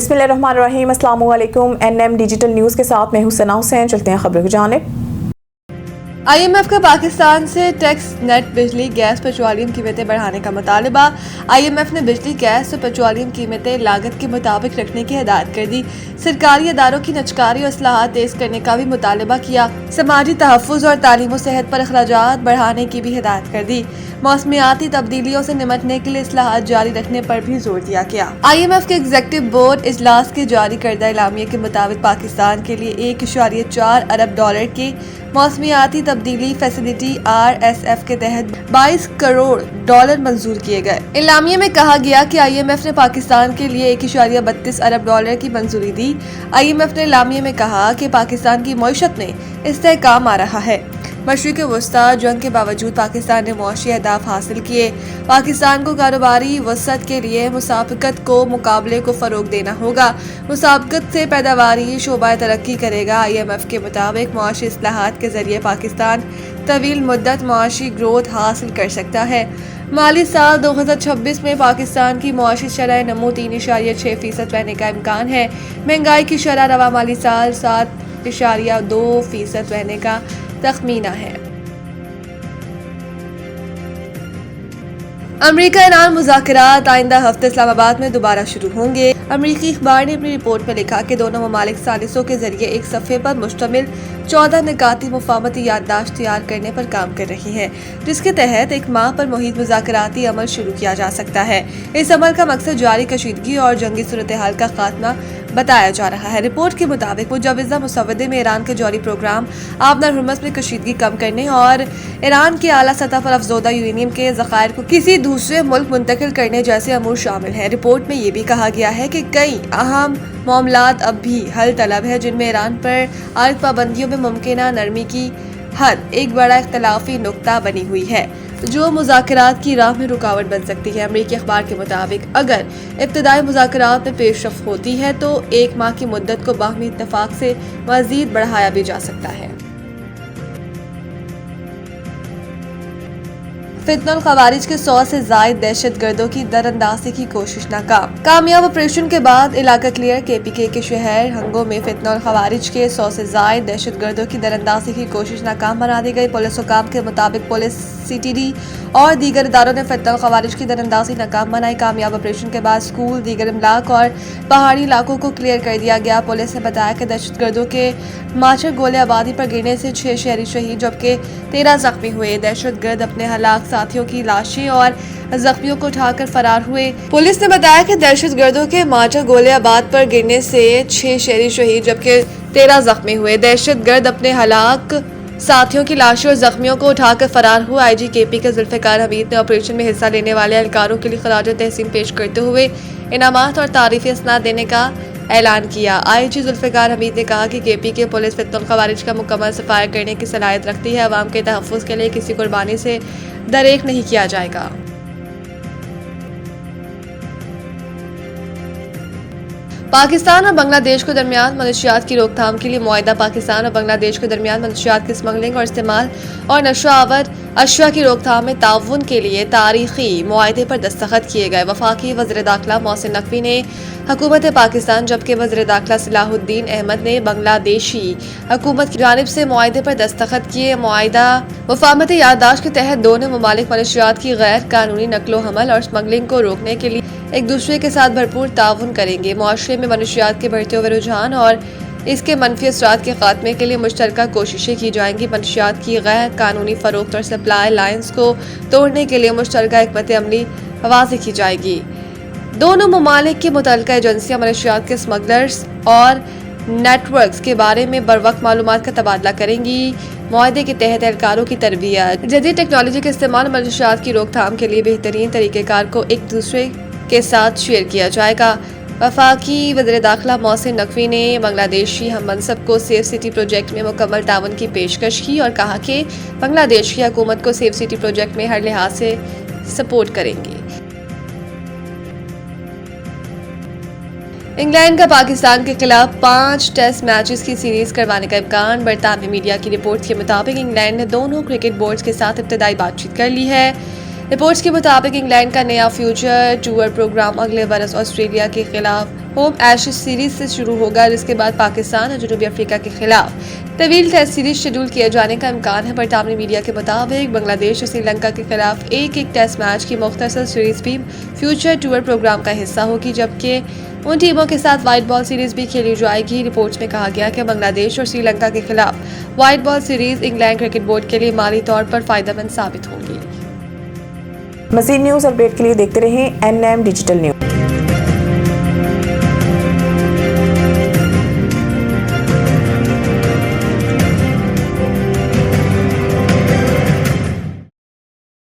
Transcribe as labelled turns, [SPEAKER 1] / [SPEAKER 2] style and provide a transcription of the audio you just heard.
[SPEAKER 1] बिस्मिल्लाहिर्रहमानिर्रहीम। अस्सलाम वालेकुम। NM डिजिटल न्यूज़ के साथ मैं हूं सना हुसैन। चलते हैं खबरों की जानिब।
[SPEAKER 2] IMF का पाकिस्तान से टैक्स नेट बिजली गैस पेट्रोलियम कीमतें बढ़ाने का मुतालबा। IMF ने बिजली गैस और पेट्रोलियम कीमतें लागत के मुताबिक रखने की हिदायत कर दी। सरकारी इदारों की नजकारी और इस्लाहात तेज करने का भी मुतालबा किया। समाजी तहफ़्फ़ुज़ और तालीम और सेहत पर अखराजात बढ़ाने की भी हिदायत कर दी। मौसमियाती तब्दीलियों से निमटने के लिए इस्लाहात जारी रखने पर भी जोर दिया गया। IMF के एग्जीक्यूटिव बोर्ड इजलास के जारी करदा एलामिया के मुताबिक पाकिस्तान के लिए $1.4 अरब के मौसमियाती तब्दीली फैसिलिटी RSF के तहत $22 करोड़ मंजूर किए गए। एलामिया में कहा गया कि IMF ने पाकिस्तान के लिए $1.32 अरब की मंजूरी दी। IMF ने एलामिया में कहा कि पाकिस्तान की मईशत में इस्तेहकाम आ रहा है। मशरिक़ वस्ता जंग के बावजूद पाकिस्तान ने मुआशी अहदाफ हासिल किए। पाकिस्तान को कारोबारी वसअत के लिए मुसाफकत को मुकाबले को फ़रोग देना होगा। मुसाफकत से पैदावारी शोबा तरक्की करेगा। IMF के मुताबिक मुआशी इस्लाहात के जरिए पाकिस्तान तवील मुद्दत मुआशी ग्रोथ हासिल कर सकता है। माली साल 2026 में पाकिस्तान की मुआशी शरह नमो 3.6% रहने का इम्कान है। महंगाई की शरह रवा माली साल 7.2% रहने का तखमीना है। अमरीका ईरान मुज़ाकरात आइंदा हफ्ते इस्लामाबाद में दोबारा शुरू होंगे। अमरीकी अखबार ने अपनी रिपोर्ट में लिखा कि दोनों ममालिक सालिसों के जरिए एक सफ़े पर मुश्तमिल 14 निकाती मुफाहमती याददाश्त तैयार करने पर काम कर रही हैं, जिसके तहत एक माह पर मुहित मुज़ाकराती अमल शुरू किया जा सकता है। इस अमल का मकसद जारी कशीदगी और जंगी सूरत हाल का खात्मा बताया जा रहा है। रिपोर्ट के मुताबिक मुजव्वज़ा मुसवदे में ईरान के जौहरी प्रोग्राम आबदार हुर्मुज़ में कशीदगी कम करने और ईरान के आला सतह पर अफजोदा यूरेनियम के ज़खायर को किसी दूसरे मुल्क मुंतकिल करने जैसे अमूर शामिल हैं। रिपोर्ट में ये भी कहा गया है कि कई अहम मामलात अब भी हल तलब है, जिनमें ईरान पर आयद पाबंदियों में मुमकिना नरमी की हद एक बड़ा इख्तलाफी नुक्ता बनी हुई है, जो मुज़ाकरात की राह में रुकावट बन सकती है। अमरीकी अखबार के मुताबिक अगर इब्तदाई मुज़ाकरात में पेशरफ़्त होती है तो एक माह की मुद्दत को बाहमी इत्तफाक से मज़ीद बढ़ाया भी जा सकता है। फितनुल खवारिज के 100 से ज़ायद दहशतगर्दों की दरअंदाजी की कोशिश नाकाम। कामयाब ऑपरेशन के बाद इलाका क्लियर। KPK के शहर हंगो में फितनुल खवारिज के 100 से ज़ायद दहशतगर्दों की दरअंदाजी की कोशिश नाकाम बना दी गई। पुलिस हुकाम के मुताबिक पुलिस, CTD और दीगर इदारों ने फितनुल खवारिज की दरअंदाजी नाकाम बनाई। कामयाब ऑपरेशन के बाद स्कूल, दीगर इमलाक और पहाड़ी इलाकों को क्लियर कर दिया गया। पुलिस ने बताया कि दहशतगर्दों के माचर गोले आबादी पर गिरने से 6 शहरी शहीद जबकि 13 जख्मी हुए। दहशतगर्द अपने हलाक साथियों की लाशें और जख्मियों को उठाकर फरार हुए। पुलिस ने बताया कि दहशतगर्दों के माचर गोले आबाद पर गिरने से 6 शहरी शहीद जबकि 13 जख्मी हुए। दहशतगर्द अपने हलाक साथियों की लाशों और जख्मियों को उठाकर फरार हुआ। IG KP के जुल्फ़िकार हमीद ने ऑपरेशन में हिस्सा लेने वाले एहलकारों के लिए खराज तहसीन पेश करते हुए इनामात और तारीफ़ी असनाद देने का ऐलान किया। IG जुल्फ़िकार हमीद ने कहा कि KP के पुलिस फितनुल खवारिज का मुकम्मल सफाया करने की सलाहियत रखती है। अवाम के तहफ़्फ़ुज़ के लिए किसी कुर्बानी से दरेक नहीं किया जाएगा। पाकिस्तान और बांग्लादेश के दरमियान मनशियात की रोकथाम के लिए मुआहिदा। पाकिस्तान और बांग्लादेश के दरमियान मनशियात की स्मगलिंग और इस्तेमाल और नशोआवर अशिया की रोकथाम में ताउन के लिए तारीखी मुआहिदे पर दस्तखत किए गए। वफाकी वज़ीर दाखिला मोहसिन नकवी ने हुकूमत पाकिस्तान जबकि वज़ीर दाखिला सलाहुद्दीन अहमद ने बांग्लादेशी हुकूमत की जानिब से मुआहिदे पर दस्तखत किए। मुआहिदा मुफाहमती याददाश्त के तहत दोनों ममालिक मनशियात की गैर कानूनी नकलो हमल और स्मगलिंग को रोकने के लिए एक दूसरे के साथ भरपूर ताउन करेंगे। मुआशरे में मनशियात के बढ़ते हुए रुझान और इसके मनफी असरात के खात्मे के लिए मुश्तरका कोशिशें की जाएंगी। मनशियात की गैर कानूनी फरोख्त और सप्लाई लाइन्स को तोड़ने के लिए मुश्तरका हिकमत अमली वाज़ेह की जाएगी। दोनों ममालिक की मुतल्लिका एजेंसियां मनशियात के स्मगलर्स और नेटवर्क्स के बारे में बरवक्त मालूमात का तबादला करेंगी। मुआहदे के तहत एहलकारों की तरबियत, जदीद टेक्नोलॉजी के इस्तेमाल, मनशियात की रोकथाम के लिए बेहतरीन तरीक़ेकार को एक दूसरे के साथ शेयर किया जाएगा। वफाकी वज़ीर दाखिला मोहसिन नकवी ने बांग्लादेशी हम मनसब को सेफ सिटी प्रोजेक्ट में मुकम्मल ताउन की पेशकश की और कहा कि बांग्लादेश की हुकूमत को सेफ सिटी प्रोजेक्ट में हर लिहाज से सपोर्ट करेंगे। इंग्लैंड का पाकिस्तान के खिलाफ 5 टेस्ट मैचेस की सीरीज करवाने का इम्कान। बरतानवी मीडिया की रिपोर्ट के मुताबिक इंग्लैंड ने दोनों क्रिकेट बोर्ड्स के साथ इब्तदाई बातचीत कर ली है। رپورٹس کے مطابق انگلینڈ کا نیا فیوچر ٹور پروگرام اگلے برس آسٹریلیا کے خلاف ہوم ایشز سیریز سے شروع ہوگا، جس کے بعد پاکستان اور جنوبی افریقہ کے خلاف طویل ٹیسٹ سیریز شیڈول کیے جانے کا امکان ہے۔ برطانوی میڈیا کے مطابق بنگلہ دیش اور سری لنکا کے خلاف ایک ٹیسٹ میچ کی مختصر سیریز بھی فیوچر ٹور پروگرام کا حصہ ہوگی، جبکہ ان ٹیموں کے ساتھ وائٹ بال سیریز بھی کھیلی جائے گی۔ رپورٹس میں کہا گیا کہ بنگلہ دیش اور سری لنکا کے خلاف white ball series England cricket board کے لیے مالی طور پر فائدہ مند ثابت ہوگی۔
[SPEAKER 1] مزید نیوز اپڈیٹ کے لیے دیکھتے رہیں NM ڈیجیٹل نیوز۔